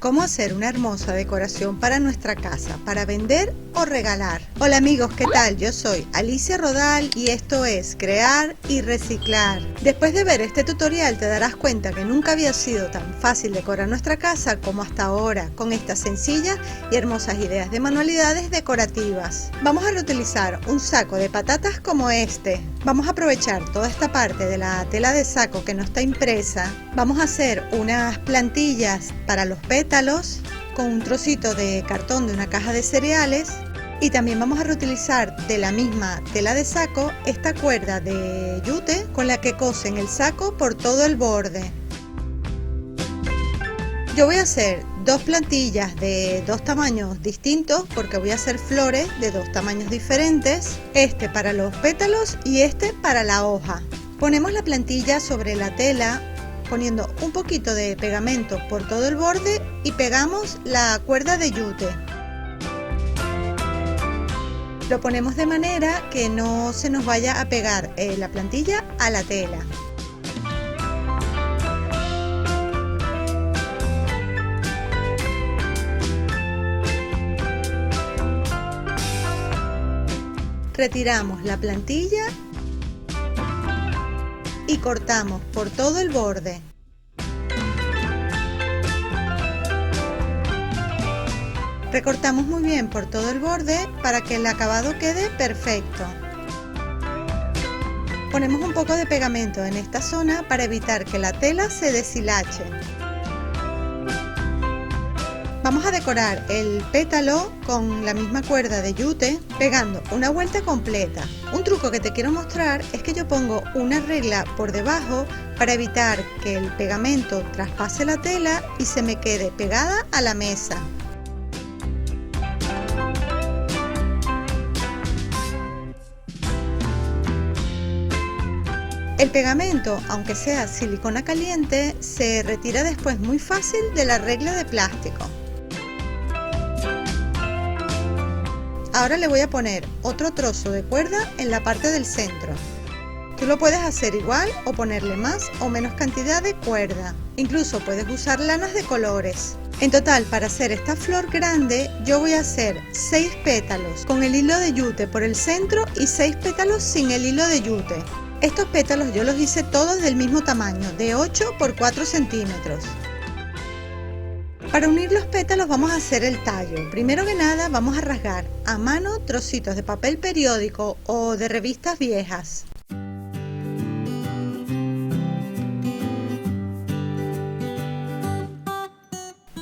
cómo hacer una hermosa decoración para nuestra casa, para vender o regalar. Hola amigos, ¿qué tal? Yo soy Alicia Rodal y esto es Crear y Reciclar. Después de ver este tutorial te darás cuenta que nunca había sido tan fácil decorar nuestra casa como hasta ahora, con estas sencillas y hermosas ideas de manualidades decorativas. Vamos a reutilizar un saco de patatas como este. Vamos a aprovechar toda esta parte de la tela de saco que no está impresa. Vamos a hacer unas plantillas para los pétalos con un trocito de cartón de una caja de cereales, y también vamos a reutilizar de la misma tela de saco esta cuerda de yute con la que cosen el saco por todo el borde. Yo voy a hacer dos plantillas de dos tamaños distintos porque voy a hacer flores de dos tamaños diferentes, este para los pétalos y este para la hoja. Ponemos la plantilla sobre la tela poniendo un poquito de pegamento por todo el borde y pegamos la cuerda de yute. Lo ponemos de manera que no se nos vaya a pegar la plantilla a la tela. Retiramos la plantilla y cortamos por todo el borde. Recortamos muy bien por todo el borde para que el acabado quede perfecto. Ponemos un poco de pegamento en esta zona para evitar que la tela se deshilache. Vamos a decorar el pétalo con la misma cuerda de yute pegando una vuelta completa. Un truco que te quiero mostrar es que yo pongo una regla por debajo para evitar que el pegamento traspase la tela y se me quede pegada a la mesa. El pegamento, aunque sea silicona caliente, se retira después muy fácil de la regla de plástico. Ahora le voy a poner otro trozo de cuerda en la parte del centro. Tú lo puedes hacer igual o ponerle más o menos cantidad de cuerda. Incluso puedes usar lanas de colores. En total, para hacer esta flor grande, yo voy a hacer 6 pétalos con el hilo de yute por el centro y 6 pétalos sin el hilo de yute. Estos pétalos yo los hice todos del mismo tamaño, de 8 por 4 centímetros. Para unir los pétalos vamos a hacer el tallo. Primero que nada vamos a rasgar a mano trocitos de papel periódico o de revistas viejas.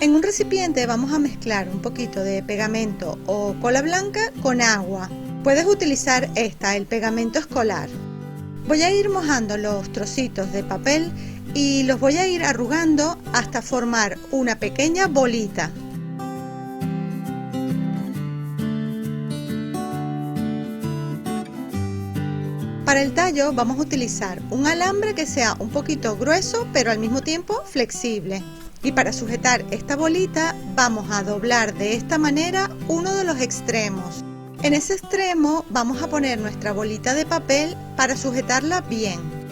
En un recipiente vamos a mezclar un poquito de pegamento o cola blanca con agua. Puedes utilizar el pegamento escolar. Voy a ir mojando los trocitos de papel y los voy a ir arrugando hasta formar una pequeña bolita. Para el tallo vamos a utilizar un alambre que sea un poquito grueso pero al mismo tiempo flexible. Y para sujetar esta bolita vamos a doblar de esta manera uno de los extremos. En ese extremo vamos a poner nuestra bolita de papel para sujetarla bien.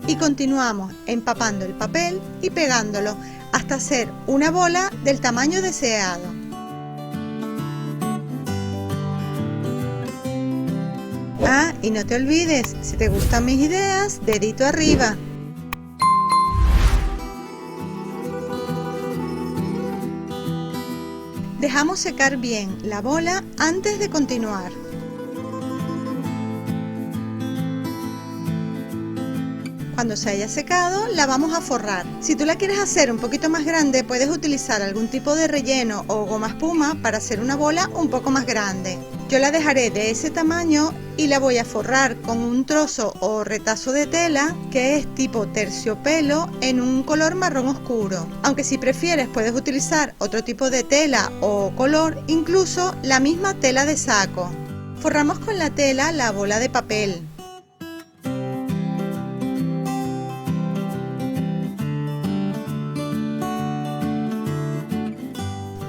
Y continuamos empapando el papel y pegándolo hasta hacer una bola del tamaño deseado. Ah, y no te olvides, si te gustan mis ideas, dedito arriba. Dejamos secar bien la bola antes de continuar. Cuando se haya secado, la vamos a forrar. Si tú la quieres hacer un poquito más grande, puedes utilizar algún tipo de relleno o goma espuma para hacer una bola un poco más grande. Yo la dejaré de ese tamaño y la voy a forrar con un trozo o retazo de tela que es tipo terciopelo en un color marrón oscuro. Aunque si prefieres puedes utilizar otro tipo de tela o color, incluso la misma tela de saco. Forramos con la tela la bola de papel.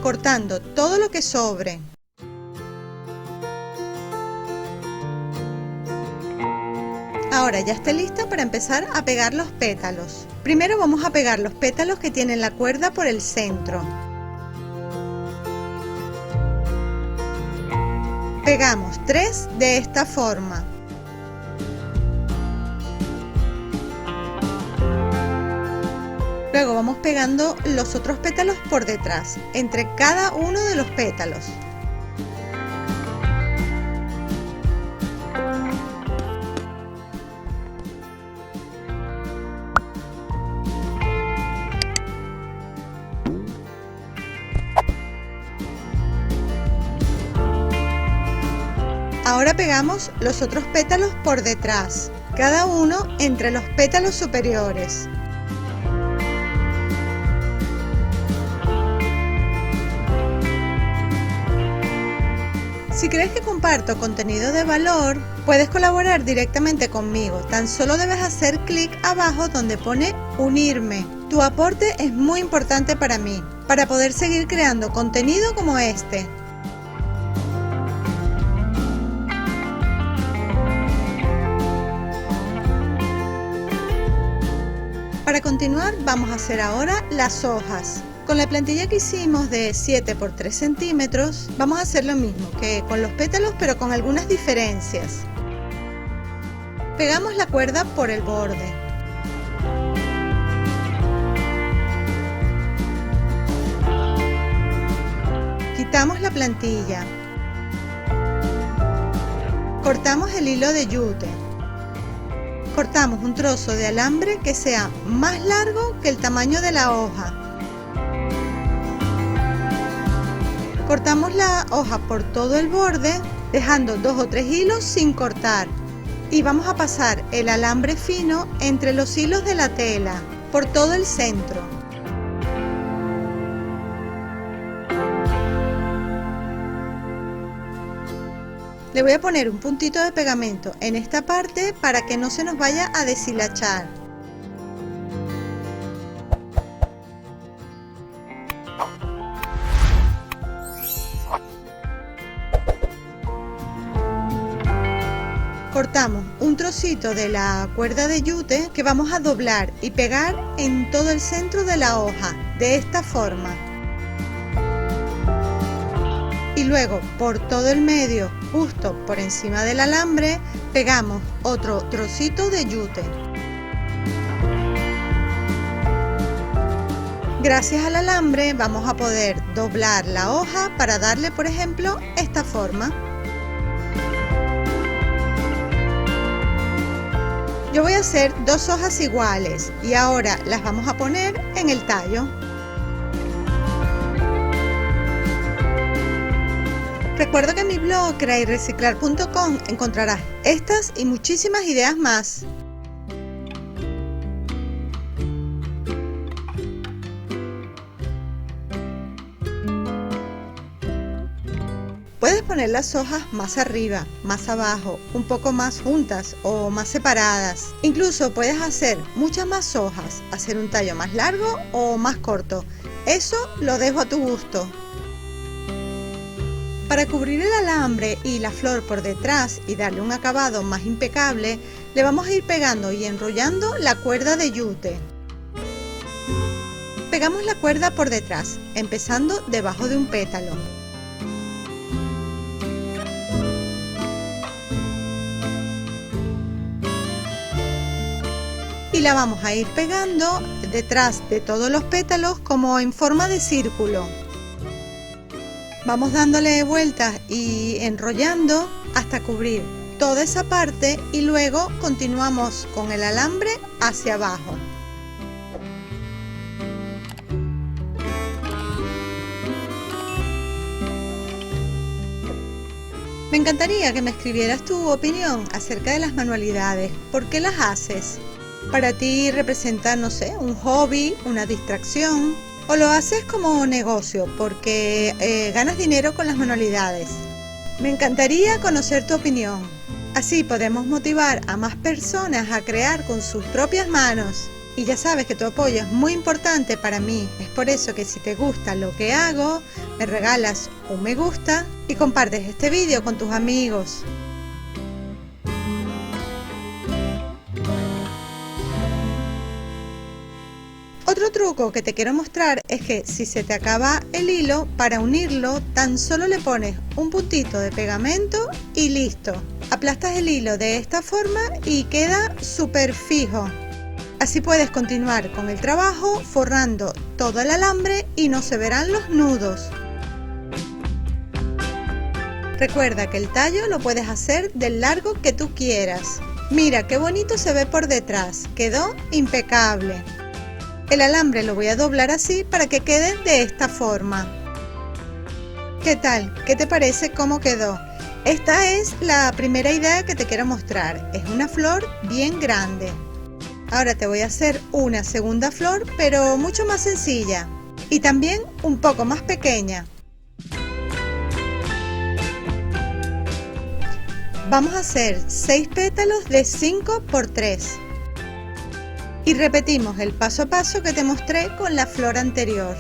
Cortando todo lo que sobre. Ahora ya está lista para empezar a pegar los pétalos. Primero vamos a pegar los pétalos que tienen la cuerda por el centro. Pegamos 3 de esta forma. Luego vamos pegando los otros pétalos por detrás, entre cada uno de los pétalos. Ahora pegamos los otros pétalos por detrás, cada uno entre los pétalos superiores. Si crees que comparto contenido de valor, puedes colaborar directamente conmigo. Tan solo debes hacer clic abajo donde pone unirme. Tu aporte es muy importante para mí, para poder seguir creando contenido como este. Para continuar vamos a hacer ahora las hojas. Con la plantilla que hicimos de 7 por 3 centímetros vamos a hacer lo mismo que con los pétalos, pero con algunas diferencias. Pegamos la cuerda por el borde. Quitamos la plantilla. Cortamos el hilo de yute. Cortamos un trozo de alambre que sea más largo que el tamaño de la hoja. Cortamos la hoja por todo el borde, dejando 2 o 3 hilos sin cortar. Y vamos a pasar el alambre fino entre los hilos de la tela, por todo el centro. Le voy a poner un puntito de pegamento en esta parte para que no se nos vaya a deshilachar. Cortamos un trocito de la cuerda de yute que vamos a doblar y pegar en todo el centro de la hoja, de esta forma. Y luego por todo el medio, justo por encima del alambre, pegamos otro trocito de yute. Gracias al alambre vamos a poder doblar la hoja para darle, por ejemplo, esta forma. Yo voy a hacer 2 hojas iguales y ahora las vamos a poner en el tallo. Recuerda que en mi blog creayrreciclar.com encontrarás estas y muchísimas ideas más. Puedes poner las hojas más arriba, más abajo, un poco más juntas o más separadas. Incluso puedes hacer muchas más hojas, hacer un tallo más largo o más corto. Eso lo dejo a tu gusto. Para cubrir el alambre y la flor por detrás y darle un acabado más impecable, le vamos a ir pegando y enrollando la cuerda de yute. Pegamos la cuerda por detrás, empezando debajo de un pétalo. Y la vamos a ir pegando detrás de todos los pétalos como en forma de círculo. Vamos dándole vueltas y enrollando hasta cubrir toda esa parte y luego continuamos con el alambre hacia abajo. Me encantaría que me escribieras tu opinión acerca de las manualidades. ¿Por qué las haces? ¿Para ti representa, no sé, un hobby, una distracción? ¿O lo haces como negocio porque ganas dinero con las manualidades? Me encantaría conocer tu opinión. Así podemos motivar a más personas a crear con sus propias manos. Y ya sabes que tu apoyo es muy importante para mí. Es por eso que si te gusta lo que hago, me regalas un me gusta y compartes este vídeo con tus amigos. truco que te quiero mostrar es que si se te acaba el hilo, para unirlo tan solo le pones un puntito de pegamento y listo. Aplastas el hilo de esta forma y queda súper fijo. Así puedes continuar con el trabajo forrando todo el alambre y no se verán los nudos. Recuerda que el tallo lo puedes hacer del largo que tú quieras. Mira qué bonito se ve por detrás, quedó impecable. El alambre lo voy a doblar así para que quede de esta forma. ¿Qué tal? ¿Qué te parece cómo quedó? Esta es la primera idea que te quiero mostrar. Es una flor bien grande. Ahora te voy a hacer una segunda flor, pero mucho más sencilla y también un poco más pequeña. Vamos a hacer 6 pétalos de 5 por 3 y repetimos el paso a paso que te mostré con la flor anterior,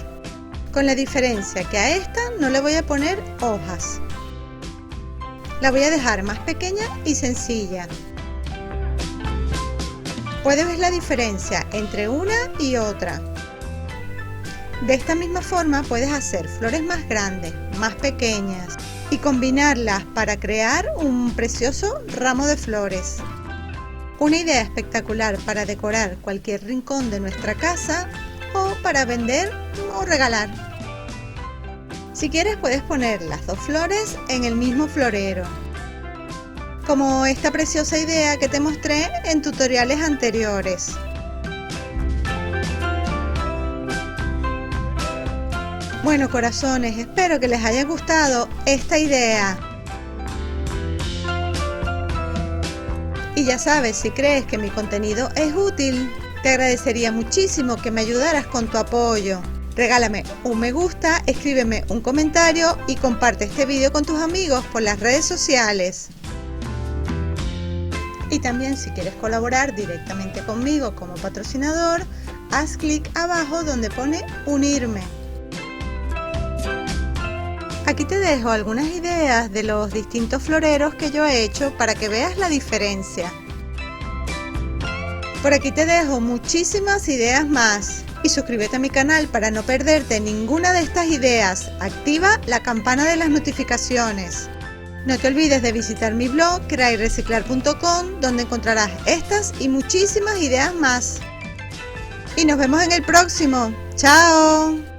con la diferencia que a esta no le voy a poner hojas, la voy a dejar más pequeña y sencilla. Puedes ver la diferencia entre una y otra. De esta misma forma puedes hacer flores más grandes, más pequeñas y combinarlas para crear un precioso ramo de flores. Una idea espectacular para decorar cualquier rincón de nuestra casa o para vender o regalar. Si quieres puedes poner las dos flores en el mismo florero, como esta preciosa idea que te mostré en tutoriales anteriores. Bueno, corazones, espero que les haya gustado esta idea. Y ya sabes, si crees que mi contenido es útil, te agradecería muchísimo que me ayudaras con tu apoyo. Regálame un me gusta, escríbeme un comentario y comparte este vídeo con tus amigos por las redes sociales. Y también si quieres colaborar directamente conmigo como patrocinador, haz clic abajo donde pone unirme. Aquí te dejo algunas ideas de los distintos floreros que yo he hecho para que veas la diferencia. Por aquí te dejo muchísimas ideas más. Y suscríbete a mi canal para no perderte ninguna de estas ideas. Activa la campana de las notificaciones. No te olvides de visitar mi blog creayrreciclar.com, donde encontrarás estas y muchísimas ideas más. Y nos vemos en el próximo. ¡Chao!